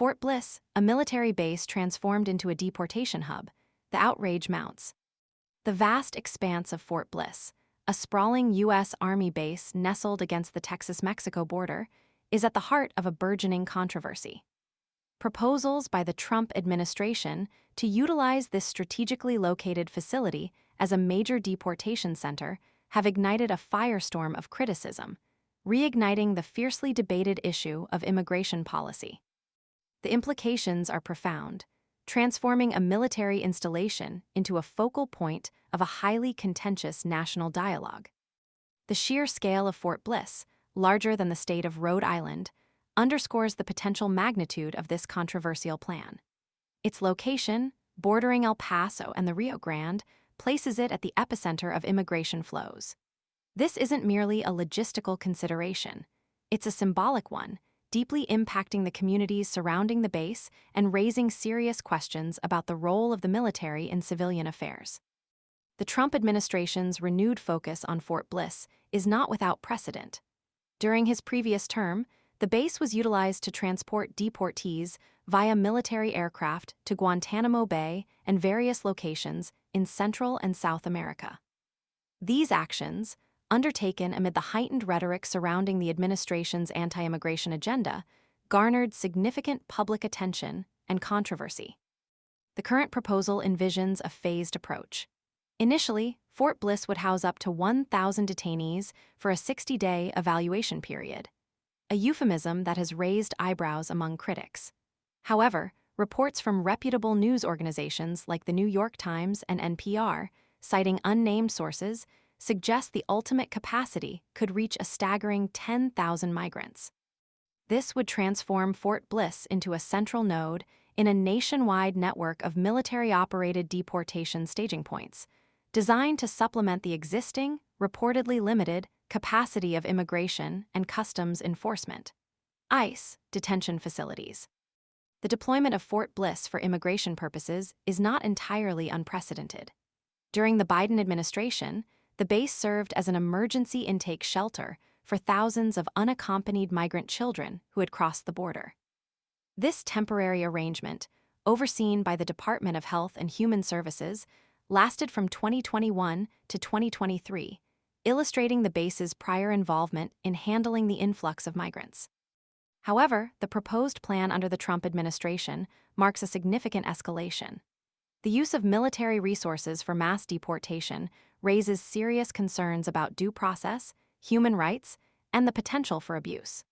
Fort Bliss, a military base transformed into a deportation hub, the Outrage mounts. The vast expanse of Fort Bliss, a sprawling U.S. Army base nestled against the Texas-Mexico border, is at the heart of a burgeoning controversy. Proposals by the Trump administration to utilize this strategically located facility as a major deportation center have ignited a firestorm of criticism, reigniting the fiercely debated issue of immigration policy. The implications are profound, transforming a military installation into a focal point of a highly contentious national dialogue. The sheer scale of Fort Bliss, larger than the state of Rhode Island, underscores the potential magnitude of this controversial plan. Its location, bordering El Paso and the Rio Grande, places it at the epicenter of immigration flows. This isn't merely a logistical consideration, it's a symbolic one, deeply impacting the communities surrounding the base and raising serious questions about the role of the military in civilian affairs. The Trump administration's renewed focus on Fort Bliss is not without precedent. During his previous term, the base was utilized to transport deportees via military aircraft to Guantanamo Bay and various locations in Central and South America. These actions, undertaken amid the heightened rhetoric surrounding the administration's anti-immigration agenda, garnered significant public attention and controversy. The current proposal envisions a phased approach. Initially, Fort Bliss would house up to 1,000 detainees for a 60-day evaluation period, a euphemism that has raised eyebrows among critics. However, reports from reputable news organizations like the New York Times and NPR, citing unnamed sources, suggest the ultimate capacity could reach a staggering 10,000 migrants. This would transform Fort Bliss into a central node in a nationwide network of military-operated deportation staging points, designed to supplement the existing, reportedly limited, capacity of immigration and customs enforcement (ICE) detention facilities. The deployment of Fort Bliss for immigration purposes is not entirely unprecedented. During the Biden administration, the base served as an emergency intake shelter for thousands of unaccompanied migrant children who had crossed the border. This temporary arrangement, overseen by the Department of Health and Human Services, lasted from 2021 to 2023, illustrating the base's prior involvement in handling the influx of migrants. However, the proposed plan under the Trump administration marks a significant escalation. The use of military resources for mass deportation raises serious concerns about due process, human rights, and the potential for abuse.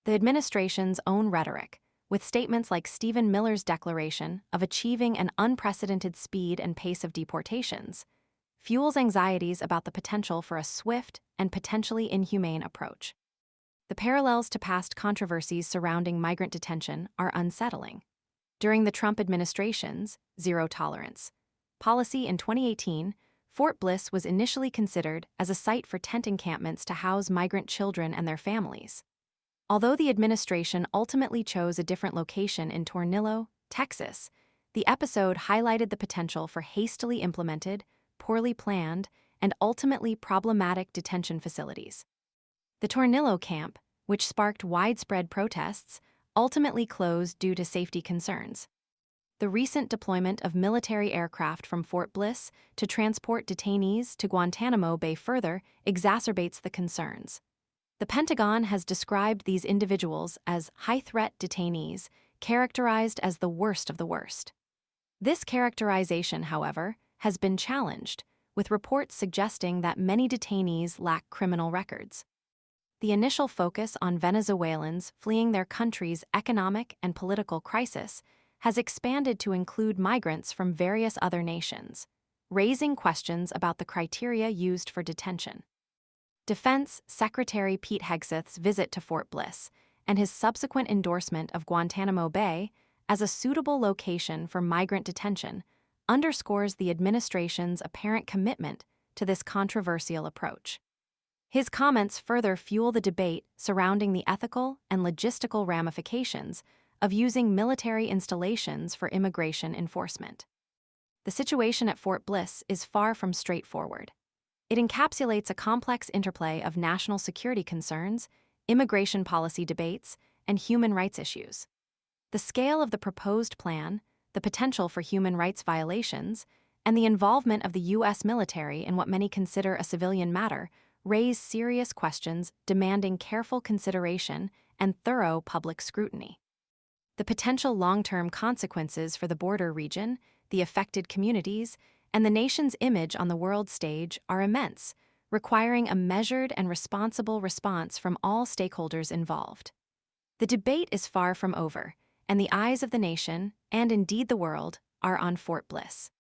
The administration's own rhetoric, with statements like Stephen Miller's declaration of achieving an unprecedented speed and pace of deportations, fuels anxieties about the potential for a swift and potentially inhumane approach. The parallels to past controversies surrounding migrant detention are unsettling. During the Trump administration's zero tolerance policy in 2018, Fort Bliss was initially considered as a site for tent encampments to house migrant children and their families. Although the administration ultimately chose a different location in Tornillo, Texas, the episode highlighted the potential for hastily implemented, poorly planned, and ultimately problematic detention facilities. The Tornillo camp, which sparked widespread protests, ultimately closed due to safety concerns. The recent deployment of military aircraft from Fort Bliss to transport detainees to Guantanamo Bay further exacerbates the concerns. The Pentagon has described these individuals as high-threat detainees, characterized as the worst of the worst. This characterization, however, has been challenged, with reports suggesting that many detainees lack criminal records. The initial focus on Venezuelans fleeing their country's economic and political crisis has expanded to include migrants from various other nations, raising questions about the criteria used for detention. Defense Secretary Pete Hegseth's visit to Fort Bliss and his subsequent endorsement of Guantanamo Bay as a suitable location for migrant detention underscores the administration's apparent commitment to this controversial approach. His comments further fuel the debate surrounding the ethical and logistical ramifications of using military installations for immigration enforcement. The situation at Fort Bliss is far from straightforward. It encapsulates a complex interplay of national security concerns, immigration policy debates, and human rights issues. The scale of the proposed plan, the potential for human rights violations, and the involvement of the U.S. military in what many consider a civilian matter raise serious questions demanding careful consideration and thorough public scrutiny. The potential long-term consequences for the border region, the affected communities, and the nation's image on the world stage are immense, requiring a measured and responsible response from all stakeholders involved. The debate is far from over, and the eyes of the nation, and indeed the world, are on Fort Bliss.